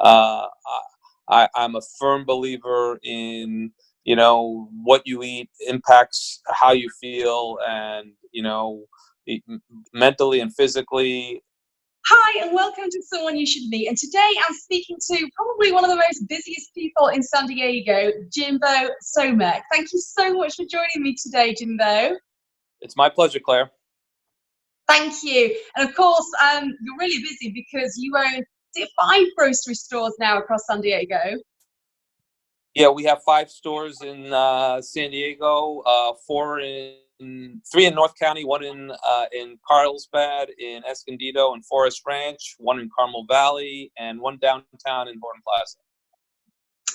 Uh, I'm a firm believer in, what you eat impacts how you feel, and, mentally and physically. Hi, and welcome to Someone You Should Meet. And today I'm speaking to probably one of the most busiest people in San Diego, Jimbo Someck. Thank you so much for joining me today, Jimbo. It's my pleasure, Claire. Thank you. And of course, you're really busy because you own 5 grocery stores now across San Diego. Yeah, we have 5 stores in San Diego, 3 in North County, 1 in Carlsbad, in Escondido and Forest Ranch, 1 in Carmel Valley, and 1 downtown in Horton Plaza.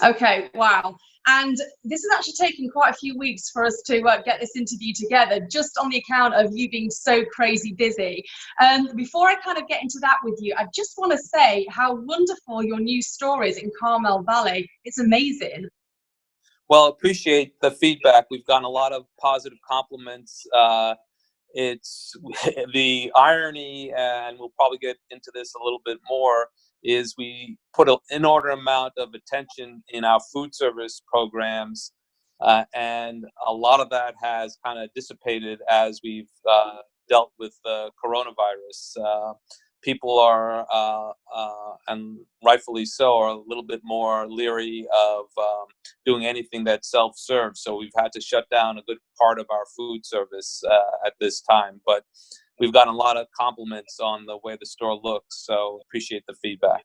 Okay, wow. And this has actually taken quite a few weeks for us to get this interview together, just on the account of you being so crazy busy. Before I kind of get into that with you, I just want to say how wonderful your new store is in Carmel Valley. It's amazing. Well, appreciate the feedback. We've gotten a lot of positive compliments. It's the irony, and we'll probably get into this a little bit more, is we put an inordinate amount of attention in our food service programs, and a lot of that has kind of dissipated as we've dealt with the coronavirus. People are, and rightfully so, are a little bit more leery of doing anything that's self-serve. So we've had to shut down a good part of our food service at this time. But we've gotten a lot of compliments on the way the store looks. So appreciate the feedback.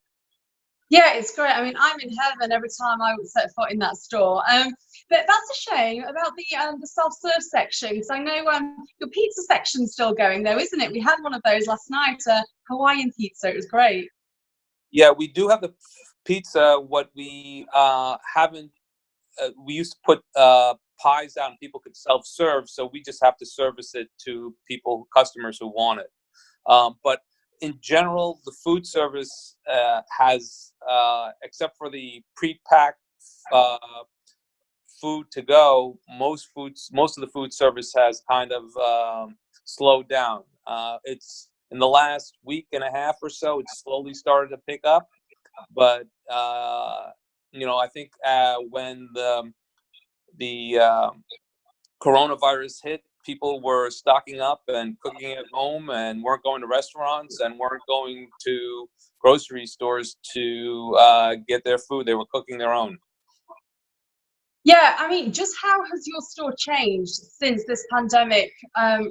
Yeah, it's great. I mean, I'm in heaven every time I set foot in that store. But that's a shame about the self-serve section, because I know your pizza section's still going, though, isn't it? We had one of those last night, Hawaiian pizza. It was great. Yeah, we do have the pizza. What we haven't, we used to put pies out and people could self-serve, so we just have to service it to customers who want it. But in general, the food service has, except for the pre-packed food to go, most of the food service has kind of slowed down. It's in the last week and a half or so, it's slowly started to pick up. But I think when the coronavirus hit, people were stocking up and cooking at home and weren't going to restaurants and weren't going to grocery stores to get their food. They were cooking their own. Yeah, I mean, just how has your store changed since this pandemic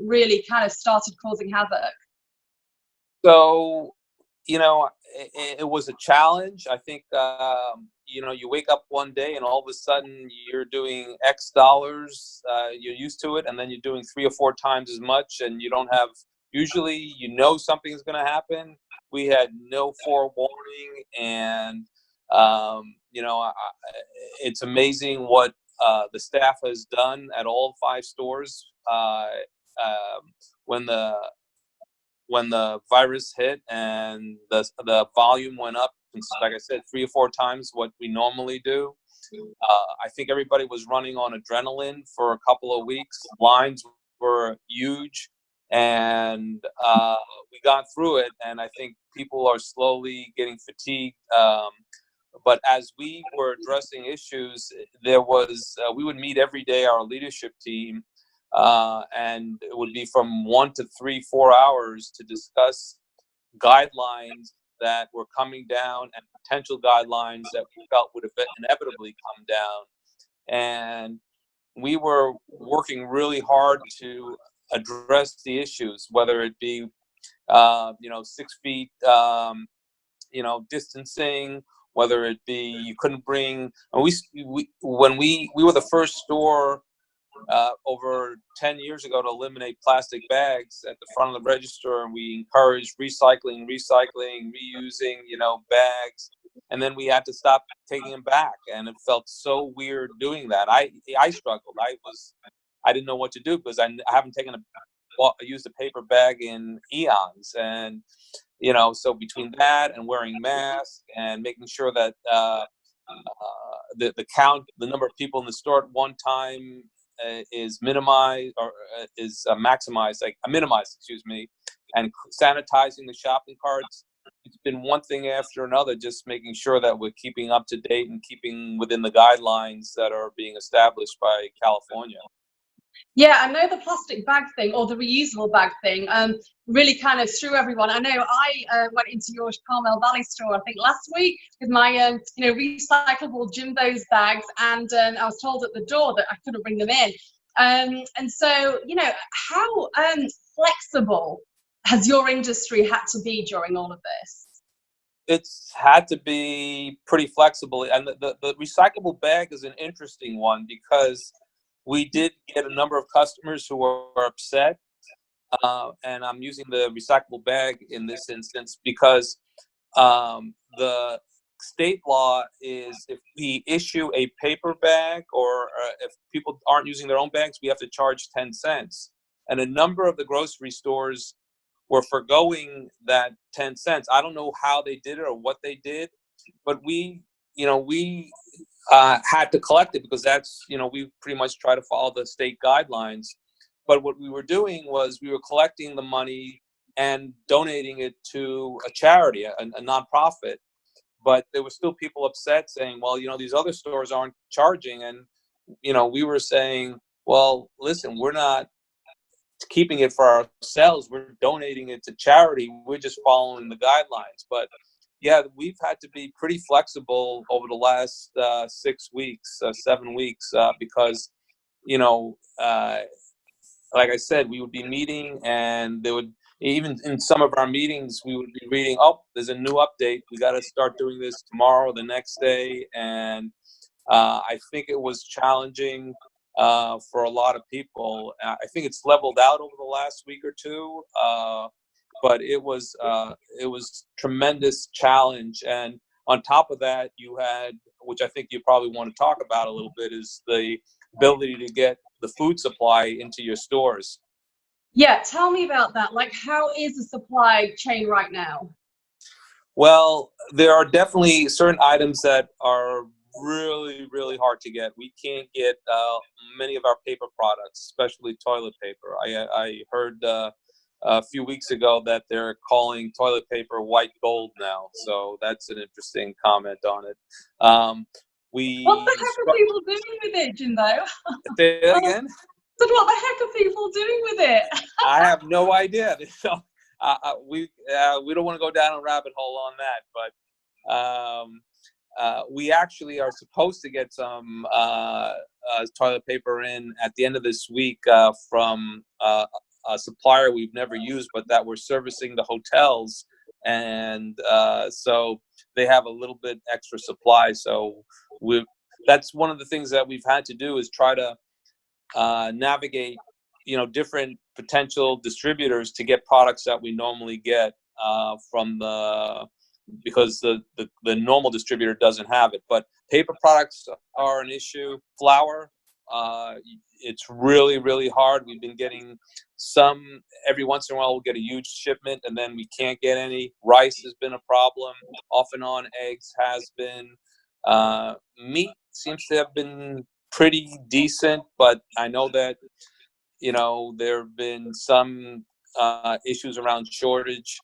really kind of started causing havoc? So, it was a challenge. I think, you wake up one day and all of a sudden you're doing X dollars, you're used to it, and then you're doing 3 or 4 times as much, and you don't have, usually, something's going to happen. We had no forewarning, and, it's amazing what the staff has done at all 5 stores. When the virus hit and the volume went up, like I said, 3 or 4 times what we normally do. I think everybody was running on adrenaline for a couple of weeks. Lines were huge, and we got through it. And I think people are slowly getting fatigued. But as we were addressing issues, we would meet every day, our leadership team, and it would be from 1 to 3, 4 hours to discuss guidelines that were coming down and potential guidelines that we felt would inevitably come down. And we were working really hard to address the issues, whether it be, 6 feet, distancing, whether it be you couldn't bring. And we were the first store over 10 years ago to eliminate plastic bags at the front of the register, and we encouraged recycling, reusing, bags. And then we had to stop taking them back, and it felt so weird doing that. I struggled. I didn't know what to do because I haven't used a paper bag in eons, and so between that and wearing masks and making sure that the number of people in the store at one time is minimized, or is maximized, minimized, excuse me, and sanitizing the shopping carts. it's been one thing after another, just making sure that we're keeping up to date and keeping within the guidelines that are being established by California. Yeah, I know the plastic bag thing or the reusable bag thing really kind of threw everyone. I know I went into your Carmel Valley store, I think last week, with my recyclable Jimbo's bags, and I was told at the door that I couldn't bring them in. And so, how flexible has your industry had to be during all of this? It's had to be pretty flexible, and the recyclable bag is an interesting one because we did get a number of customers who were upset, and I'm using the recyclable bag in this instance because the state law is if we issue a paper bag or if people aren't using their own bags, we have to charge 10 cents. And a number of the grocery stores were foregoing that 10 cents. I don't know how they did it or what they did, but we had to collect it because that's, we pretty much try to follow the state guidelines. But what we were doing was we were collecting the money and donating it to a charity, a nonprofit. But there were still people upset saying, well, these other stores aren't charging. And, we were saying, well, listen, we're not keeping it for ourselves. We're donating it to charity. We're just following the guidelines. But yeah, we've had to be pretty flexible over the last 6 weeks, 7 weeks, because, like I said, we would be meeting and there would, even in some of our meetings, we would be reading, oh, there's a new update. We got to start doing this tomorrow, the next day. And I think it was challenging for a lot of people. I think it's leveled out over the last week or two, but it was tremendous challenge. And on top of that, you had, which I think you probably want to talk about a little bit, is the ability to get the food supply into your stores. Yeah, tell me about that. Like, how is the supply chain right now? Well, there are definitely certain items that are really, really hard to get. We can't get many of our paper products, especially toilet paper. I heard a few weeks ago that they're calling toilet paper white gold now. So that's an interesting comment on it. What the heck are people doing with it, Jimbo? Say that again? So what the heck are people doing with it? I have no idea. So, we don't want to go down a rabbit hole on that, but we actually are supposed to get some toilet paper in at the end of this week from a supplier we've never used, but that we're servicing the hotels, and so they have a little bit extra supply. So that's one of the things that we've had to do is try to navigate, different potential distributors to get products that we normally get because the normal distributor doesn't have it. But paper products are an issue. Flour, it's really, really hard. We've been getting some every once in a while. We'll get a huge shipment and then we can't get any. Rice has been a problem off and on. Eggs has been. Meat seems to have been pretty decent, but I know that there have been some issues around shortage.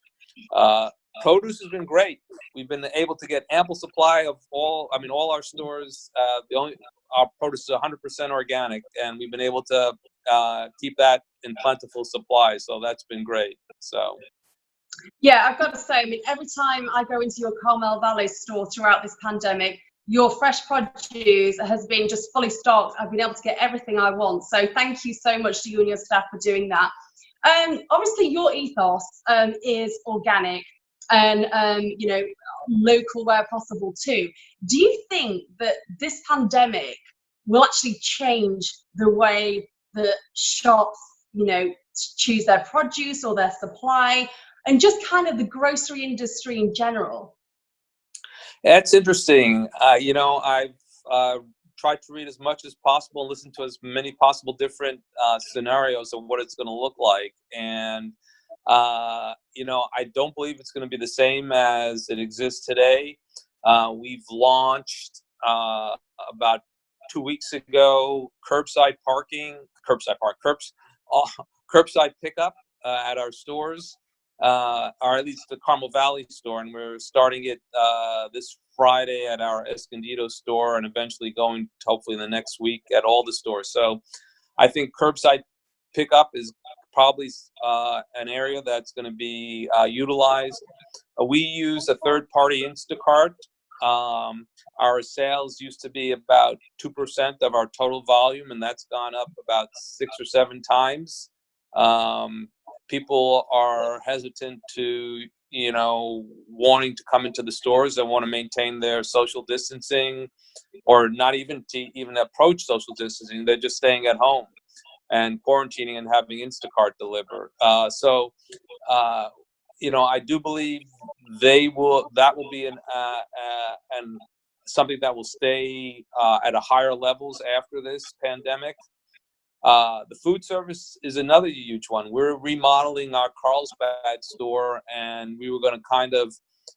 Produce has been great. We've been able to get ample supply of all our stores. Our produce is 100% organic, and we've been able to keep that in plentiful supply. So that's been great. So. Yeah, I've got to say, every time I go into your Carmel Valley store throughout this pandemic, your fresh produce has been just fully stocked. I've been able to get everything I want. So thank you so much to you and your staff for doing that. Obviously, your ethos is organic and, local where possible too. Do you think that this pandemic will actually change the way that shops, choose their produce or their supply, and just kind of the grocery industry in general? That's interesting. I've tried to read as much as possible and listen to as many possible different scenarios of what it's going to look like. And, I don't believe it's going to be the same as it exists today. We've launched about 2 weeks ago curbside pickup at our stores. or at least the Carmel Valley store, and we're starting it this Friday at our Escondido store, and eventually going hopefully in the next week at all the stores. So I think curbside pickup is probably an area that's going to be utilized. We use a third-party Instacart. Our sales used to be about 2% of our total volume, and that's gone up about 6 or 7 times. People are hesitant to, wanting to come into the stores. They want to maintain their social distancing, or not even to even approach social distancing. They're just staying at home and quarantining and having Instacart deliver. I do believe that will be an something that will stay at a higher levels after this pandemic. The food service is another huge one. We're remodeling our Carlsbad store, and we were going to kind of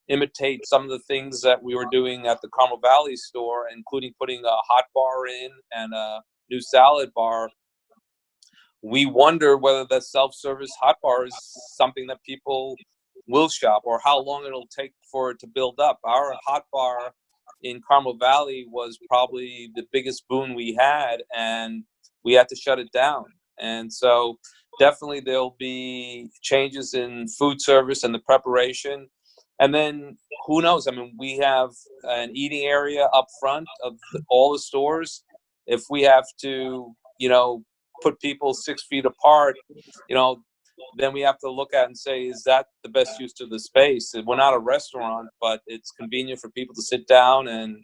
imitate some of the things that we were doing at the Carmel Valley store, including putting a hot bar in and a new salad bar. We wonder whether the self-service hot bar is something that people will shop, or how long it'll take for it to build up. Our hot bar in Carmel Valley was probably the biggest boon we had, and we had to shut it down. And so definitely there'll be changes in food service and the preparation. And then who knows? I mean, we have an eating area up front of all the stores. If we have to, put people 6 feet apart, then we have to look at and say, is that the best use of the space? We're not a restaurant, but it's convenient for people to sit down and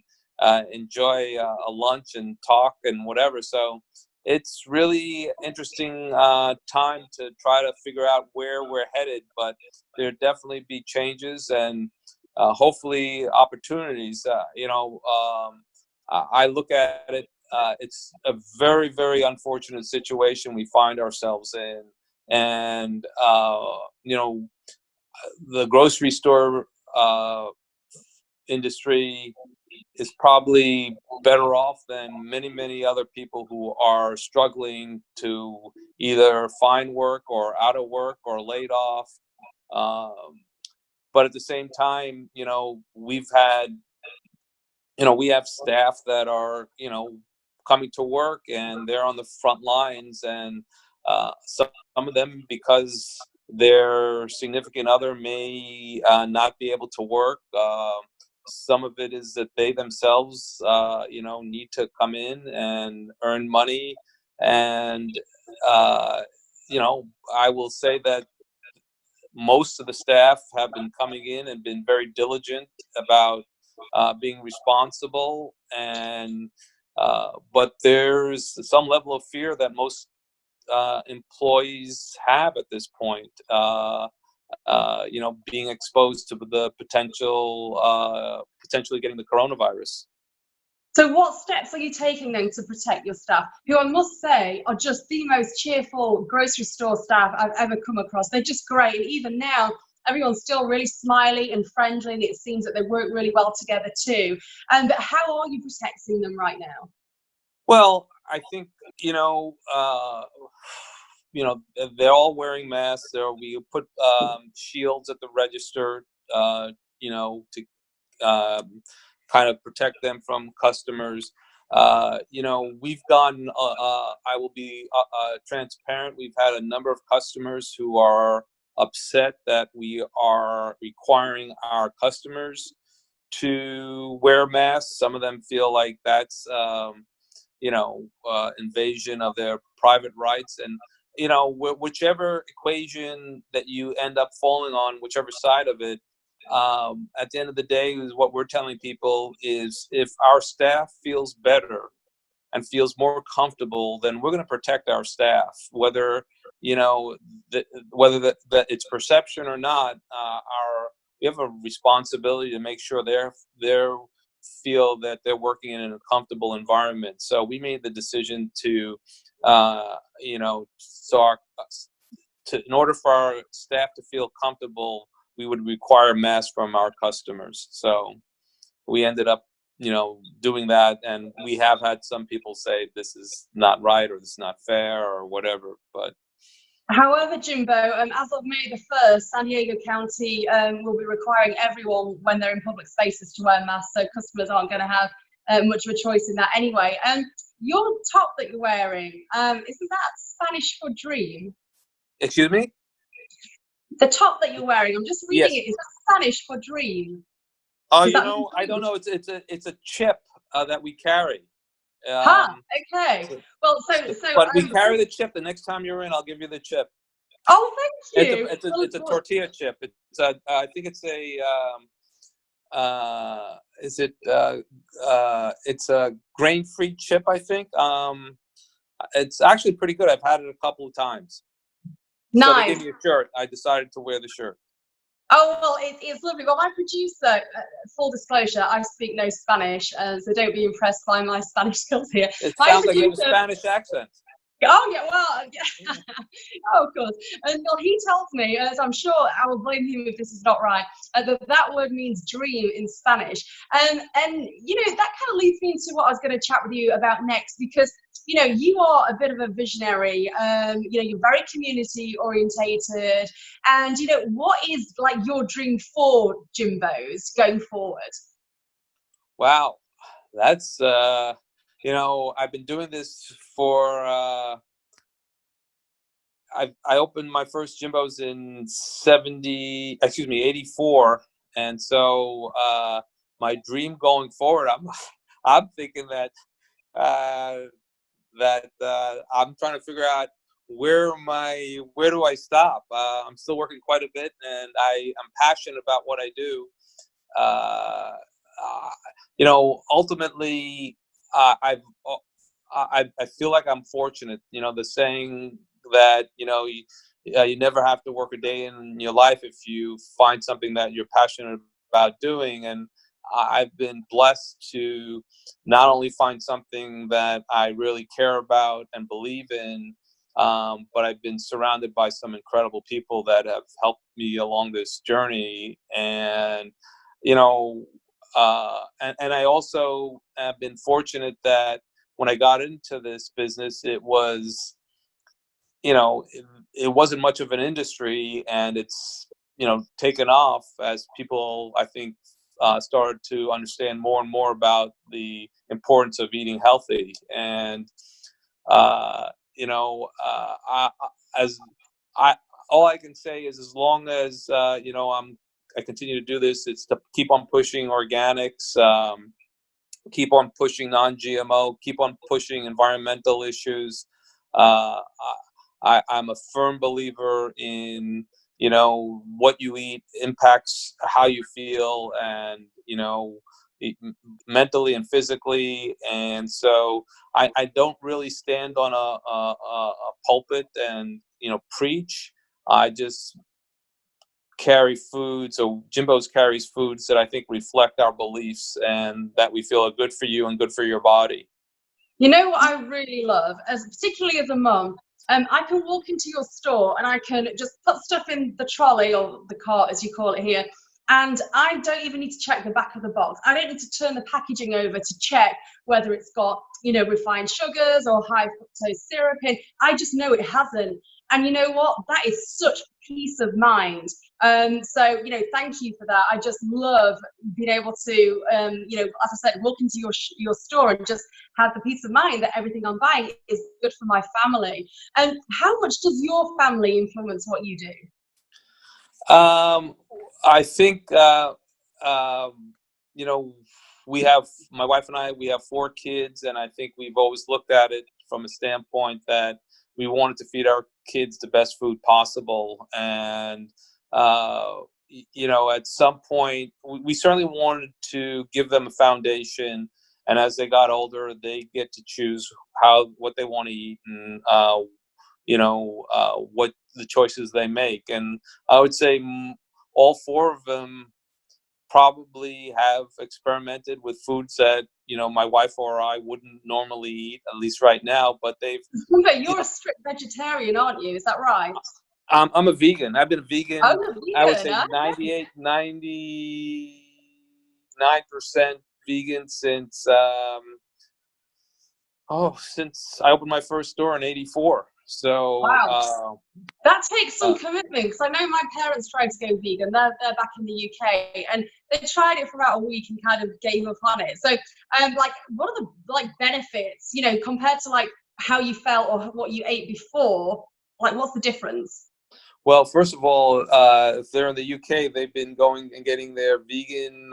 enjoy a lunch and talk and whatever. So it's really interesting time to try to figure out where we're headed, but there'll definitely be changes and hopefully opportunities. I look at it. It's a very, very unfortunate situation we find ourselves in. And, the grocery store industry is probably better off than many, many other people who are struggling to either find work or out of work or laid off. But at the same time, we've had, we have staff that are, coming to work, and they're on the front lines, and some of them, because their significant other may not be able to work. Some of it is that they themselves, need to come in and earn money. And, I will say that most of the staff have been coming in and been very diligent about being responsible. And but there's some level of fear that most employees have at this point, being exposed to the potentially getting the coronavirus. So what steps are you taking then to protect your staff, who I must say are just the most cheerful grocery store staff I've ever come across? They're just great. And even now, everyone's still really smiley and friendly, and it seems that they work really well together too. And how are you protecting them right now? Well, I think, they're all wearing masks. We put shields at the register, to kind of protect them from customers. We've gotten, I will be transparent, we've had a number of customers who are upset that we are requiring our customers to wear masks. Some of them feel like that's, invasion of their private rights. And, whichever equation that you end up falling on, whichever side of it, at the end of the day, is what we're telling people is, if our staff feels better and feels more comfortable, then we're going to protect our staff, whether that it's perception or not. We have a responsibility to make sure they feel that they're working in a comfortable environment. So we made the decision to, in order for our staff to feel comfortable, we would require masks from our customers. So we ended up, doing that. And we have had some people say this is not right, or this is not fair, or whatever. But However, Jimbo, as of May the 1st, San Diego County will be requiring everyone when they're in public spaces to wear masks, so customers aren't going to have much of a choice in that anyway. Your top that you're wearing, isn't that Spanish for dream? Excuse me? The top that you're wearing, I'm just reading Yes. it, is that Spanish for dream? Oh, Does you that know, I don't know. It's a chip that we carry. Okay. So, Well, so but we carry the chip. The next time you're in, I'll give you the chip. oh, thank you. It's a tortilla chip. It's a I think it's a is it it's a grain-free chip, I think. It's actually pretty good. I've had it a couple of times. So they Nice. gave me a shirt. I decided to wear the shirt. Oh, well, it's lovely. Well, my producer, full disclosure, I speak no Spanish, so don't be impressed by my Spanish skills here. It My sounds like you have a producer, Spanish accent. oh, yeah, well, yeah. Oh, of course. And well, he tells me, as I'm sure I will blame him if this is not right, that word means dream in Spanish. And you know, that kind of leads me into what I was going to chat with you about next, because you know, you are a bit of a visionary. You know, you're very community orientated, and you know, what is like your dream for Jimbo's going forward? Wow, that's you know, I've been doing this for I opened my first Jimbo's in 84, and so my dream going forward, I'm thinking that uh, I'm trying to figure out where do I stop. I'm still working quite a bit, and I'm passionate about what I do. Uh, uh, you know, ultimately, I feel like I'm fortunate. You know, the saying that you never have to work a day in your life if you find something that you're passionate about doing, and I've been blessed to not only find something that I really care about and believe in, but I've been surrounded by some incredible people that have helped me along this journey. And you know, and I also have been fortunate that when I got into this business, it was, you know, it wasn't much of an industry, and it's, you know, taken off as people, I think, started to understand more and more about the importance of eating healthy. And you know, as I all I can say is, as long as you know, I continue to do this, it's to keep on pushing organics, keep on pushing non-GMO, keep on pushing environmental issues. Uh, I'm a firm believer in, you know, what you eat impacts how you feel, and you know, mentally and physically. And so I don't really stand on a pulpit and, you know, preach. I just carry foods, so Jimbo's carries foods that I think reflect our beliefs and that we feel are good for you and good for your body. You know what I really love, as particularly as a mum, I can walk into your store and I can just put stuff in the trolley, or the cart as you call it here, and I don't even need to check the back of the box. I don't need to turn the packaging over to check whether it's got, you know, refined sugars or high fructose syrup in. I just know it hasn't. And you know what? That is such peace of mind. So, you know, thank you for that. I just love being able to, you know, as I said, walk into your store and just have the peace of mind that everything I'm buying is good for my family. And how much does your family influence what you do? I think, you know, my wife and I, we have 4 kids, and I think we've always looked at it from a standpoint that we wanted to feed our kids the best food possible. And, you know, at some point, we certainly wanted to give them a foundation. And as they got older, they get to choose what they want to eat, and, you know, what the choices they make. And I would say all 4 of them probably have experimented with foods that, you know, my wife or I wouldn't normally eat, at least right now. But they've, But you you're know, a strict vegetarian, aren't you? Is that right? I'm a vegan. I've been a Oh, vegan, you're I would vegan, say huh? 99% vegan since since I opened my first store in '84. So Wow. That takes some commitment, because I know my parents tried to go vegan. They're back in the UK, and they tried it for about a week and kind of gave up on it. So, like, what are the like benefits, you know, compared to like how you felt or what you ate before? Like, what's the difference? well, first of all, if they're in the UK, they've been going and getting their vegan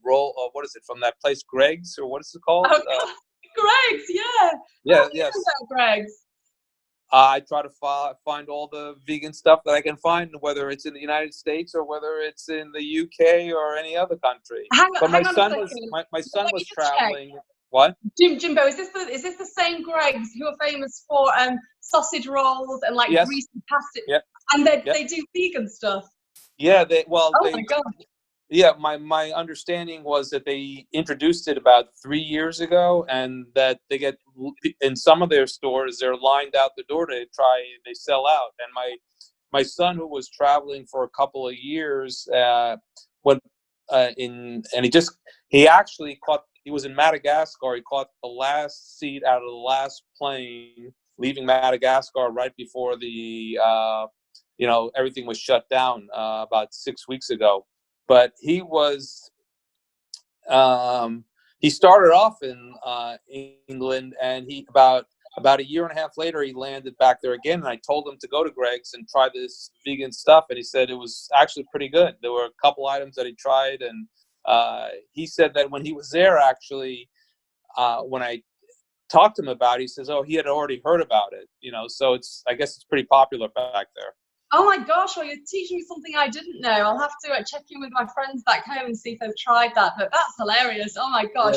roll. What is it from that place, Greg's, or what is it called? Oh, God. Greg's, yeah. Yeah, How do you know yes. about Greg's? I try to find all the vegan stuff that I can find, whether it's in the United States or whether it's in the UK or any other country. But Hang on a second. my son Let me was just check. traveling. What? Jimbo, is this the same Greg's who are famous for sausage rolls and like Yes. greasy pasta? Yep. And Yep. they do vegan stuff. Yeah. Oh my God. Yeah, my understanding was that they introduced it about 3 years ago, and that they get in some of their stores, they're lined out the door to try. They sell out, and my son, who was traveling for a couple of years, went in, and he actually caught. He was in Madagascar. He caught the last seat out of the last plane leaving Madagascar right before the everything was shut down about 6 weeks ago. But he started off in England, and he about a year and a half later he landed back there again. And I told him to go to Greg's and try this vegan stuff, and he said it was actually pretty good. There were a couple items that he tried, and he said that when he was there, actually, when I talked to him about it, he says, "Oh, he had already heard about it." So I guess it's pretty popular back there. Oh my gosh, well, you're teaching me something I didn't know. I'll have to check in with my friends back home and see if they've tried that. But that's hilarious. Oh my gosh.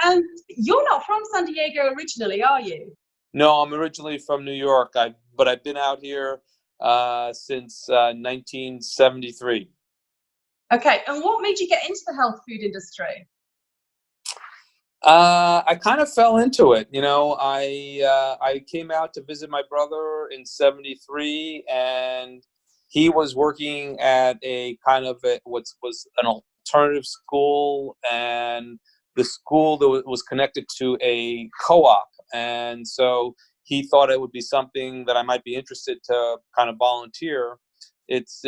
Yeah. You're not from San Diego originally, are you? No, I'm originally from New York. But I've been out here since 1973. Okay, and what made you get into the health food industry? I kind of fell into it. I came out to visit my brother in '73, and he was working at a kind of what was an alternative school, and the school that was connected to a co-op, and so he thought it would be something that I might be interested to kind of volunteer. It's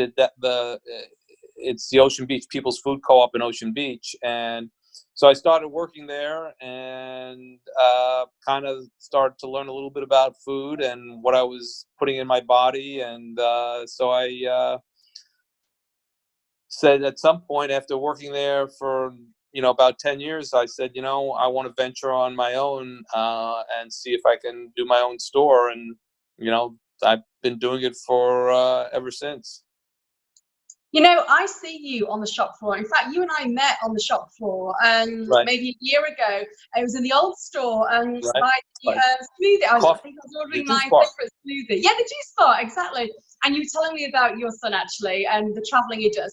it's the Ocean Beach People's Food Co-op in Ocean Beach, and so I started working there, and kind of started to learn a little bit about food and what I was putting in my body. And so I said at some point, after working there for about 10 years, I said, I want to venture on my own and see if I can do my own store. And I've been doing it for ever since. I see you on the shop floor. In fact, you and I met on the shop floor Right. maybe a year ago. It was in the old store Right. by the smoothie. I think I was ordering my favorite smoothie. Yeah, the juice bar, exactly. And you were telling me about your son, actually, and the traveling he does.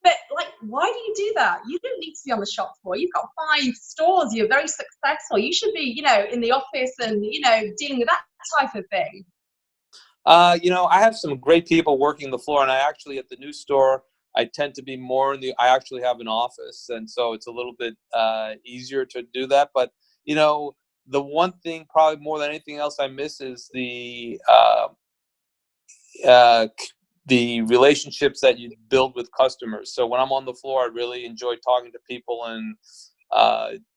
But, like, why do you do that? You don't need to be on the shop floor. You've got 5 stores. You're very successful. You should be, in the office and, dealing with that type of thing. I have some great people working the floor, and I actually, at the new store, I tend to be more I actually have an office, and so it's a little bit easier to do that. But, the one thing probably more than anything else I miss is the relationships that you build with customers. So when I'm on the floor, I really enjoy talking to people and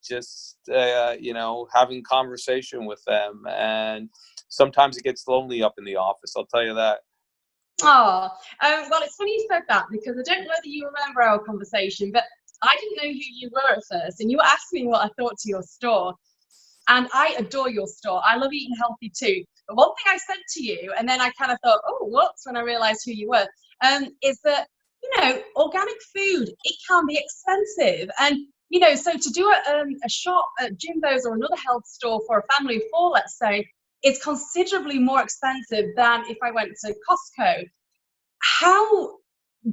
just having conversation with them. And sometimes it gets lonely up in the office, I'll tell you that. Oh, well, it's funny you said that, because I don't know that you remember our conversation, but I didn't know who you were at first, and you were asking me what I thought to your store. And I adore your store. I love eating healthy too. But one thing I said to you, and then I kind of thought, oh, whoops, when I realized who you were, is that, organic food, it can be expensive. And, so to do a shop at Jimbo's or another health store for a family of 4, let's say, it's considerably more expensive than if I went to Costco. How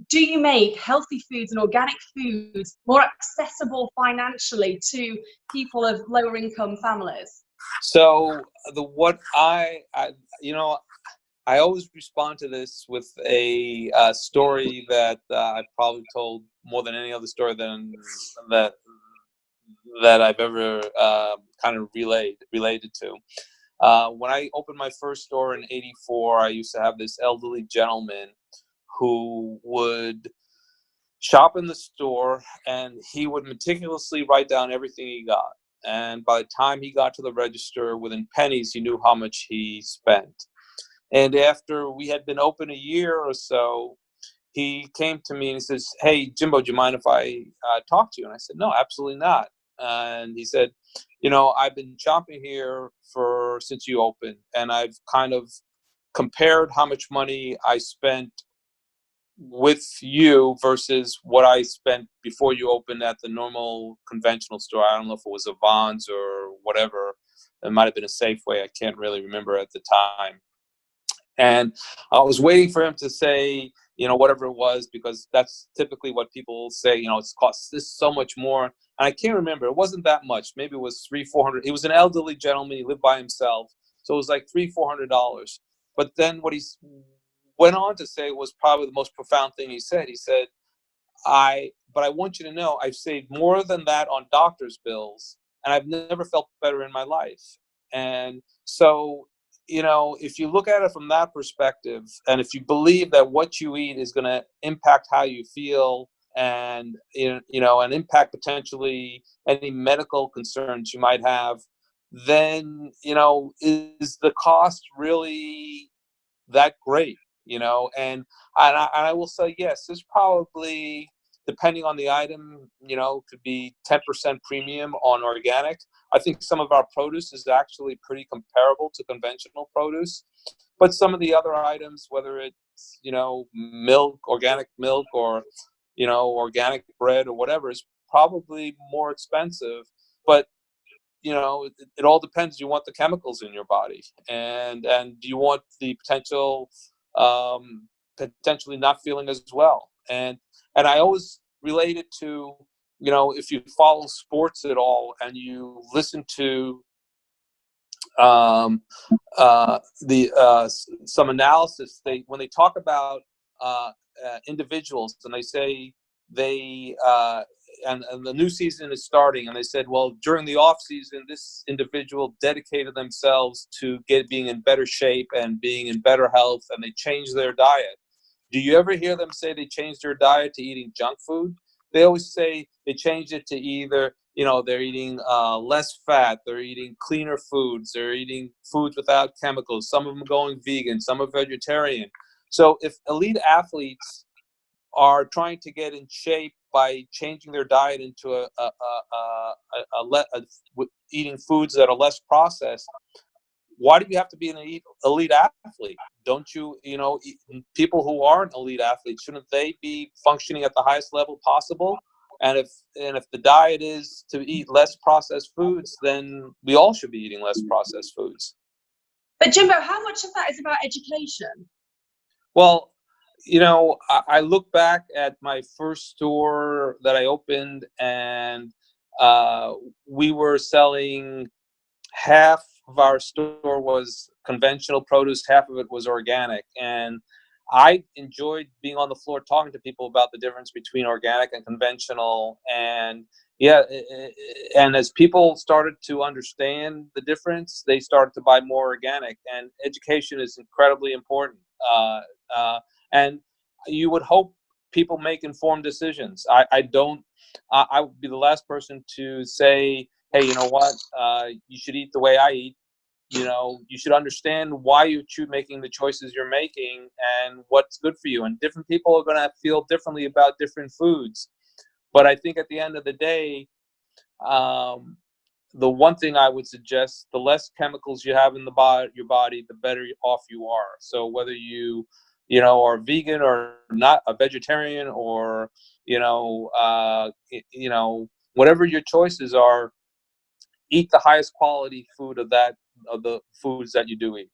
do you make healthy foods and organic foods more accessible financially to people of lower income families? So I always respond to this with a story that I've probably told more than any other story that I've ever kind of related to. When I opened my first store in '84, I used to have this elderly gentleman who would shop in the store, and he would meticulously write down everything he got. And by the time he got to the register, within pennies, he knew how much he spent. And after we had been open a year or so, he came to me and he says, "Hey, Jimbo, do you mind if I talk to you?" And I said, "No, absolutely not." And he said, "I've been shopping here since you opened, and I've kind of compared how much money I spent with you versus what I spent before you opened at the normal conventional store." I don't know if it was a Vons or whatever. It might have been a Safeway. I can't really remember at the time. And I was waiting for him to say, whatever it was, because that's typically what people say, it's cost this so much more. And I can't remember. It wasn't that much. Maybe it was $300-400. He was an elderly gentleman. He lived by himself. So it was like $300-400. But then what he went on to say was probably the most profound thing he said. He said, but I want you to know I've saved more than that on doctor's bills, and I've never felt better in my life. And so, if you look at it from that perspective, and if you believe that what you eat is going to impact how you feel, and and impact potentially any medical concerns you might have, then is the cost really that great? And I will say, yes, there's probably, depending on the item, could be 10% premium on organic. I think some of our produce is actually pretty comparable to conventional produce, but some of the other items, whether it's milk, organic milk, or organic bread or whatever, is probably more expensive. But it all depends. Do you want the chemicals in your body, and do you want the potentially not feeling as well? And I always relate it to, if you follow sports at all and you listen to some analysis, when they talk about individuals, and they say and the new season is starting, and they said, well, during the off season, this individual dedicated themselves to being in better shape and being in better health, and they changed their diet. Do you ever hear them say they changed their diet to eating junk food? They always say they changed it to either, they're eating less fat, they're eating cleaner foods, they're eating foods without chemicals. Some of them are going vegan, some are vegetarian. So if elite athletes are trying to get in shape by changing their diet into eating foods that are less processed, why do you have to be an elite athlete? Don't you, people who aren't elite athletes, shouldn't they be functioning at the highest level possible? And if the diet is to eat less processed foods, then we all should be eating less processed foods. But Jimbo, how much of that is about education? Well, I look back at my first store that I opened, and we were selling, half of our store was conventional produce, half of it was organic. And I enjoyed being on the floor talking to people about the difference between organic and conventional. And and as people started to understand the difference, they started to buy more organic. And education is incredibly important. And you would hope people make informed decisions. I would be the last person to say, hey, you know what, you should eat the way I eat. You should understand why you're making the choices you're making and what's good for you. And different people are going to feel differently about different foods. But I think at the end of the day, the one thing I would suggest, the less chemicals you have in your body, the better off you are. So whether you are vegan or not, a vegetarian, or whatever your choices are, eat the highest quality food of the foods that you do eat.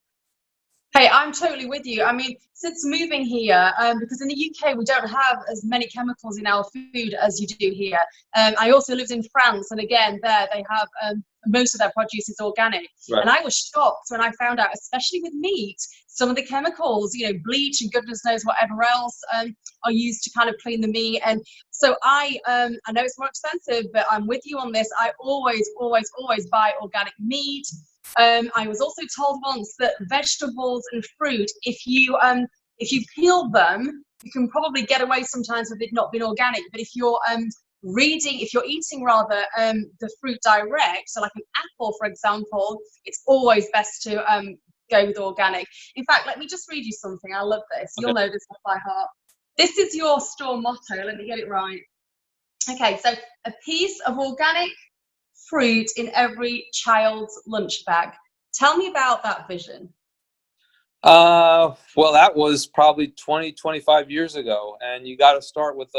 Hey, I'm totally with you. I mean, since moving here, because in the UK we don't have as many chemicals in our food as you do here. I also lived in France, and again, there they have a most of their produce is organic. Right. And I was shocked when I found out, especially with meat, some of the chemicals, bleach and goodness knows whatever else, are used to kind of clean the meat. And so I know it's more expensive, but I'm with you on this. I always buy organic meat. I was also told once that vegetables and fruit, if you peel them, you can probably get away sometimes with it not being organic. But if you're eating rather the fruit direct, so like an apple, for example, it's always best to go with organic. In fact, let me just read you something. I love this. Okay. You'll know this off by heart. This is your store motto. Let me get it right. Okay, so a piece of organic fruit in every child's lunch bag. Tell me about that vision. Well, that was probably 20, 25 years ago. And you got to start with,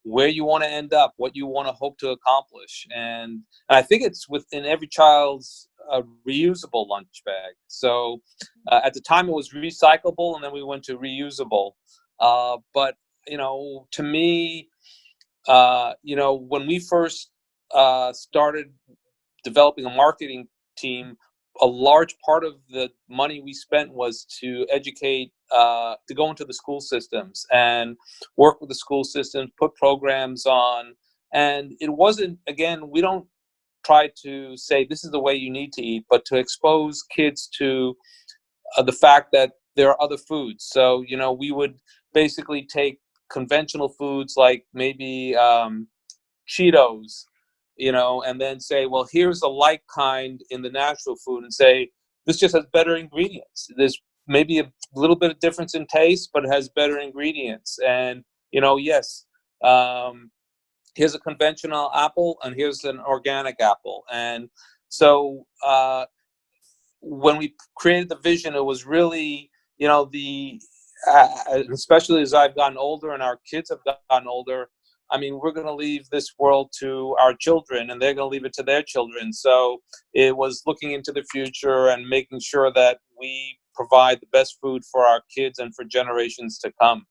where you want to end up, what you want to hope to accomplish. And I think it's within every child's reusable lunch bag. So at the time it was recyclable, and then we went to reusable. But, to me, when we first started developing a marketing team, a large part of the money we spent was to educate, to go into the school systems and work with the school systems, put programs on. And it wasn't, again, we don't try to say this is the way you need to eat, but to expose kids to the fact that there are other foods. So, we would basically take conventional foods like maybe Cheetos, and then say, well, here's a like kind in the natural food, and say, this just has better ingredients. There's maybe a little bit of difference in taste, but it has better ingredients. And, yes, here's a conventional apple, and here's an organic apple. And so when we created the vision, it was really, especially as I've gotten older and our kids have gotten older, I mean, we're going to leave this world to our children, and they're going to leave it to their children. So it was looking into the future and making sure that we provide the best food for our kids and for generations to come.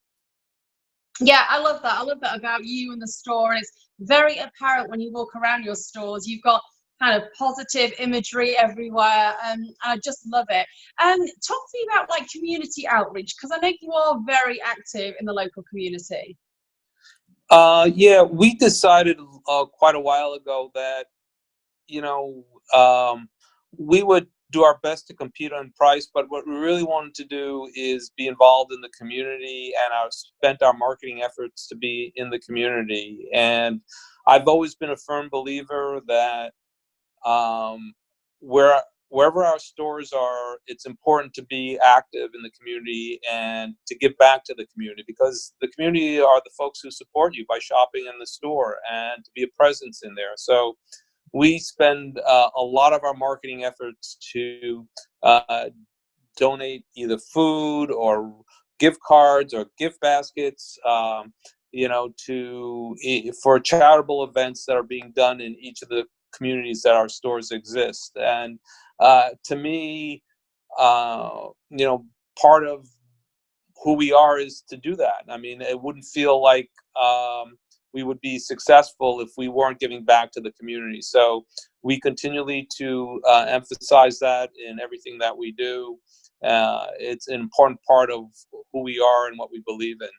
Yeah, I love that. I love that about you and the store. And it's very apparent when you walk around your stores. You've got kind of positive imagery everywhere. I just love it. Talk to me about like community outreach, because I know you are very active in the local community. Yeah, we decided quite a while ago that, we would do our best to compete on price, but what we really wanted to do is be involved in the community, and spent our marketing efforts to be in the community. And I've always been a firm believer that wherever our stores are, it's important to be active in the community and to give back to the community, because the community are the folks who support you by shopping in the store, and to be a presence in there. So we spend a lot of our marketing efforts to donate either food or gift cards or gift baskets, for charitable events that are being done in each of the communities that our stores exist. And to me, part of who we are is to do that. I mean, it wouldn't feel like we would be successful if we weren't giving back to the community. So we continually to emphasize that in everything that we do. It's an important part of who we are and what we believe in.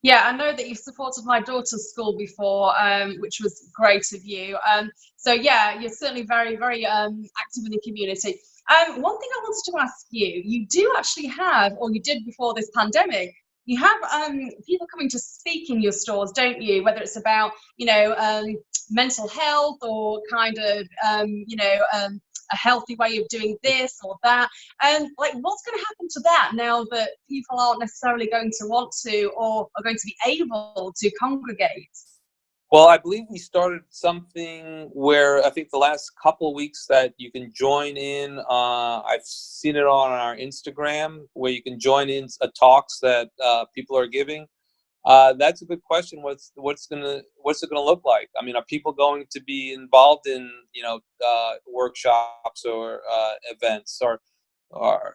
Yeah, I know that you've supported my daughter's school before, which was great of you. So yeah, you're certainly very, very active in the community. One thing I wanted to ask you, you do actually have, or you did before this pandemic, you have people coming to speak in your stores, don't you? Whether it's about, mental health, or kind of, a healthy way of doing this or that. And like, what's going to happen to that now that people aren't necessarily going to want to, or are going to be able to congregate? Well, I believe we started something where I think the last couple of weeks that you can join in. I've seen it on our Instagram where you can join in talks that people are giving. That's a good question. What's it gonna look like? I mean, are people going to be involved in workshops or events, or are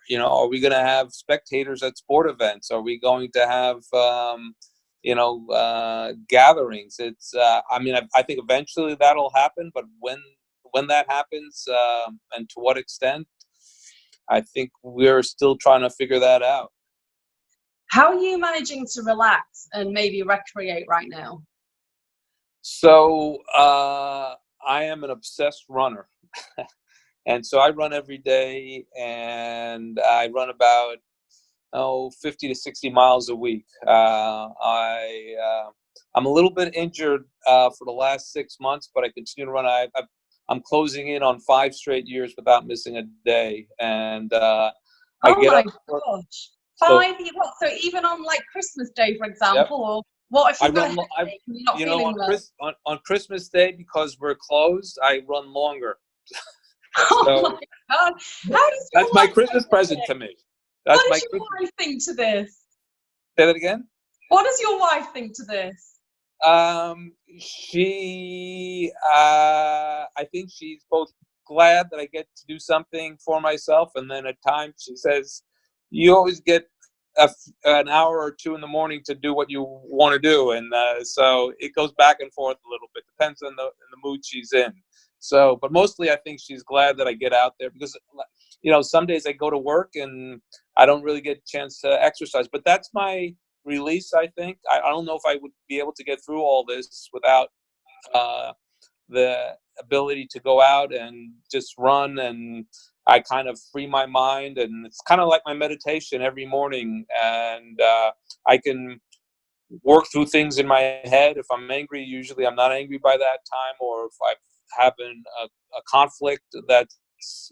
we going to have spectators at sport events? Are we going to have gatherings. It's I mean, I think eventually that'll happen, but when that happens, and to what extent, I think we're still trying to figure that out. How are you managing to relax and maybe recreate right now? So I am an obsessed runner. And so I run every day, and I run about 50 to 60 miles a week. I'm a little bit injured for the last 6 months, but I continue to run. I'm closing in on 5 straight years without missing a day, and I Oh get my up. gosh. So 5 years. So even on like Christmas Day, for yep, example, or what if I you've got a run. headache and you're not feeling well? On Christmas Day, because we're closed, I run longer. Oh So my God. How does that's your my wife Christmas take present it? to me. That's What my does your Christmas. wife think to this? Say that again. What does your wife think to this? I think she's both glad that I get to do something for myself, and then at times she says, "You always get an hour or two in the morning to do what you want to do," and so it goes back and forth a little bit. Depends on the mood she's in. So, but mostly I think she's glad that I get out there, because some days I go to work and I don't really get a chance to exercise. But that's my release, I think. I don't know if I would be able to get through all this without uh, the ability to go out and just run, and I kind of free my mind, and it's kind of like my meditation every morning, and I can work through things in my head. If I'm angry, usually I'm not angry by that time, or if I'm having a conflict that's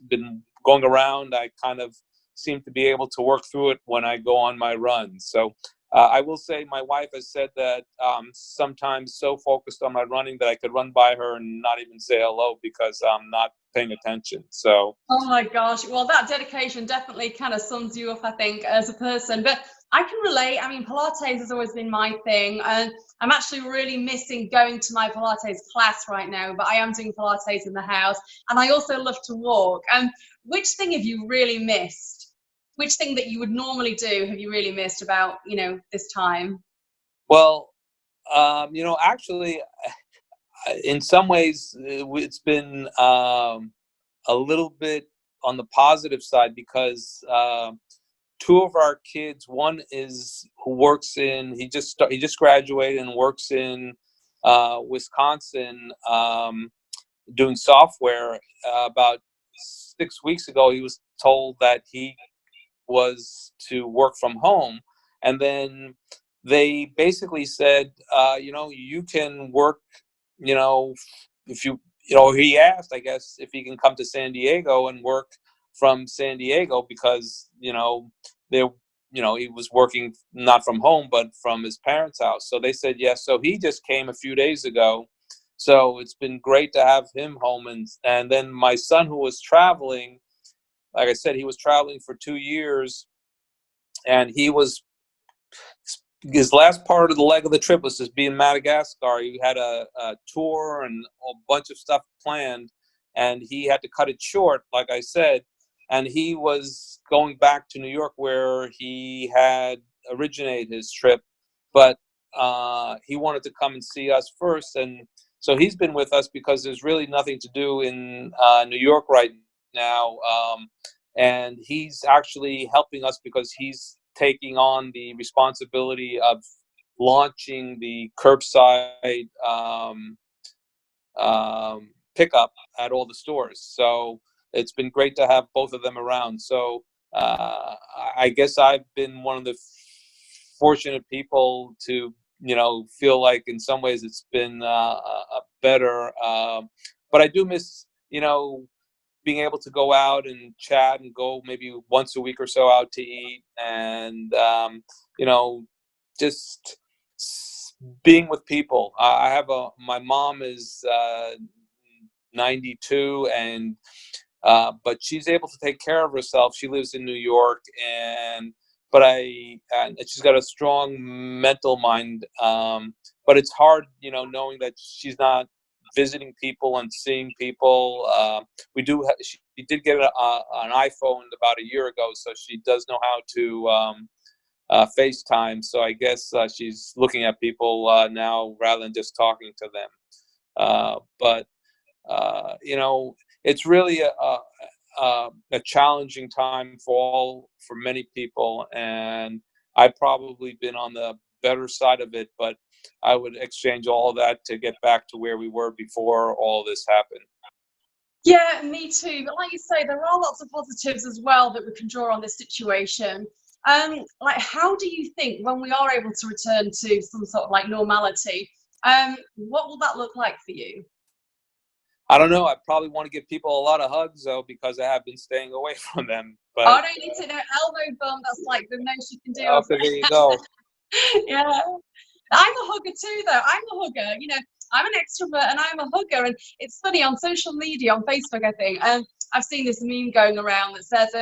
been going around, I kind of seem to be able to work through it when I go on my run. So I will say my wife has said that sometimes so focused on my running that I could run by her and not even say hello because I'm not paying attention. So Oh my gosh. Well, that dedication definitely kind of sums you up, I think, as a person. But I can relate. I mean, Pilates has always been my thing. And I'm actually really missing going to my Pilates class right now, but I am doing Pilates in the house. And I also love to walk. And which thing have you really missed? Which thing that you would normally do have you really missed about, this time? well, actually, in some ways, it's been a little bit on the positive side, because two of our kids, one is who works in, he just graduated and works in Wisconsin, doing software. About 6 weeks ago, he was told that he was to work from home, and then they basically said, you can work, if he asked, I guess, if he can come to San Diego and work from San Diego, because they he was working not from home but from his parents' house. So they said yes. So he just came a few days ago. So it's been great to have him home. And then my son, who was traveling, like I said, he was traveling for 2 years, and his last part of the leg of the trip was just being Madagascar. He had a tour and a bunch of stuff planned, and he had to cut it short, like I said. And he was going back to New York, where he had originated his trip, but he wanted to come and see us first. And so he's been with us because there's really nothing to do in New York right now. And he's actually helping us because he's taking on the responsibility of launching the curbside pickup at all the stores. So it's been great to have both of them around. So I guess I've been one of the fortunate people to, feel like in some ways it's been a better. But I do miss, being able to go out and chat and go maybe once a week or so out to eat, and just being with people. I have my mom is 92, and but she's able to take care of herself. She lives in New York, and she's got a strong mental mind. But it's hard, knowing that she's not visiting people and seeing people. She did get an iPhone about a year ago, so she does know how to FaceTime. So I guess she's looking at people now rather than just talking to them. But it's really a challenging time for many people, and I've probably been on the better side of it. But I would exchange all of that to get back to where we were before all this happened. Yeah, me too. But like you say, there are lots of positives as well that we can draw on this situation. Like, how do you think when we are able to return to some sort of like normality, what will that look like for you? I don't know. I probably want to give people a lot of hugs though, because I have been staying away from them. Oh, But I don't need to know elbow bump. That's like the most you can do. okay, there you go. Yeah. I'm a hugger too, though. I'm a hugger. I'm an extrovert and I'm a hugger. And it's funny, on social media, on Facebook, I think, I've seen this meme going around that says,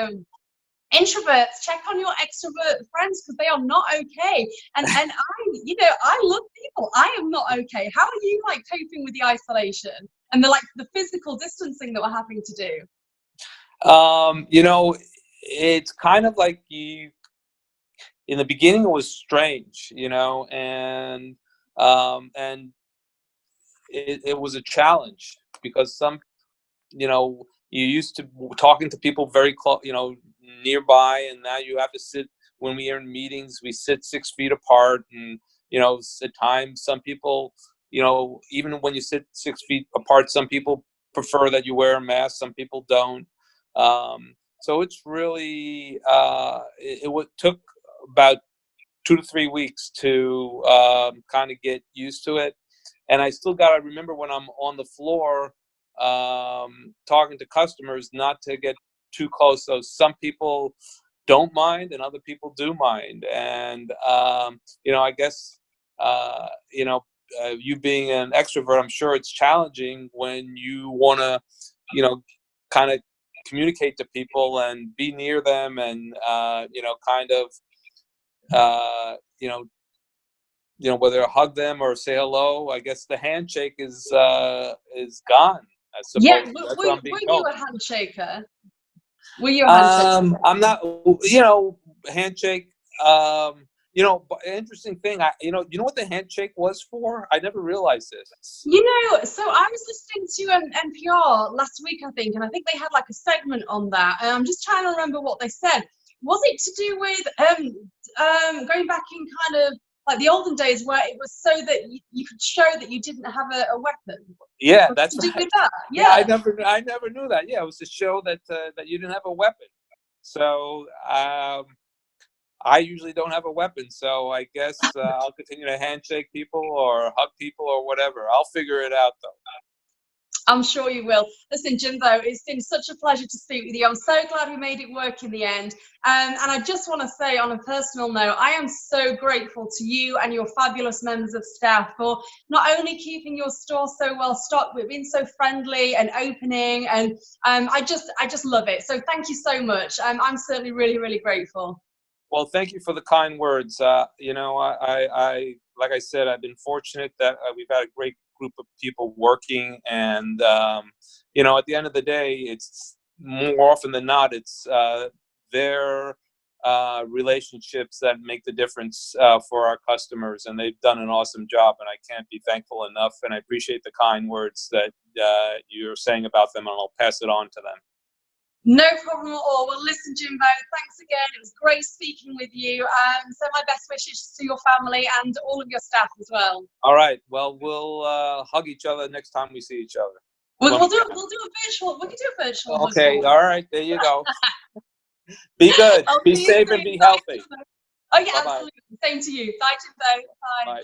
introverts, check on your extrovert friends because they are not okay. And I love people. I am not okay. How are you like coping with the isolation and the physical distancing that we're having to do? It's kind of like in the beginning it was strange, and it was a challenge because you used to talking to people very close, nearby, and now you have to sit. When we are in meetings, we sit 6 feet apart, and at times some people, even when you sit 6 feet apart, some people prefer that you wear a mask, some people don't. So it's really it took about 2 to 3 weeks to kind of get used to it. And I still got to remember when I'm on the floor talking to customers not to get too close. So some people don't mind and other people do mind. And, I guess, you being an extrovert, I'm sure it's challenging when you want to, kind of communicate to people and be near them and, kind of, whether hug them or say hello. I guess the handshake is gone. I Yeah, suppose were, that's were, what I'm being were you told. a handshaker? Were you a handshaker? I'm not. Handshake. But interesting thing. You know what the handshake was for? I never realized this. So I was listening to NPR last week, I think, and I think they had like a segment on that. And I'm just trying to remember what they said. Was it to do with going back in kind of like the olden days where it was so that you could show that you didn't have a weapon? Yeah, Was it that's to do right. with that? Yeah, Yeah. I never knew that. Yeah, it was to show that you didn't have a weapon. So I usually don't have a weapon. So I guess I'll continue to handshake people or hug people or whatever. I'll figure it out though. I'm sure you will. Listen, Jimbo, it's been such a pleasure to speak with you. I'm so glad we made it work in the end. And I just want to say on a personal note, I am so grateful to you and your fabulous members of staff for not only keeping your store so well stocked, but being so friendly and opening. And I just love it. So thank you so much. I'm certainly really, really grateful. Well, thank you for the kind words. I like I said, I've been fortunate that we've had a great group of people working, and at the end of the day, it's more often than not, it's their relationships that make the difference for our customers, and they've done an awesome job, and I can't be thankful enough. And I appreciate the kind words that you're saying about them, and I'll pass it on to them. No problem at all. Well, listen, Jimbo, thanks again. It was great speaking with you. So my best wishes to your family and all of your staff as well. All right. Well, we'll hug each other next time we see each other. We'll do a virtual. We can do a virtual hug. Okay. All right. There you go. Be good. I'll Be see you safe soon. and be Bye, healthy. Jimbo. Oh yeah, Bye-bye. absolutely. Same to you. Bye, Jimbo. Bye. Bye.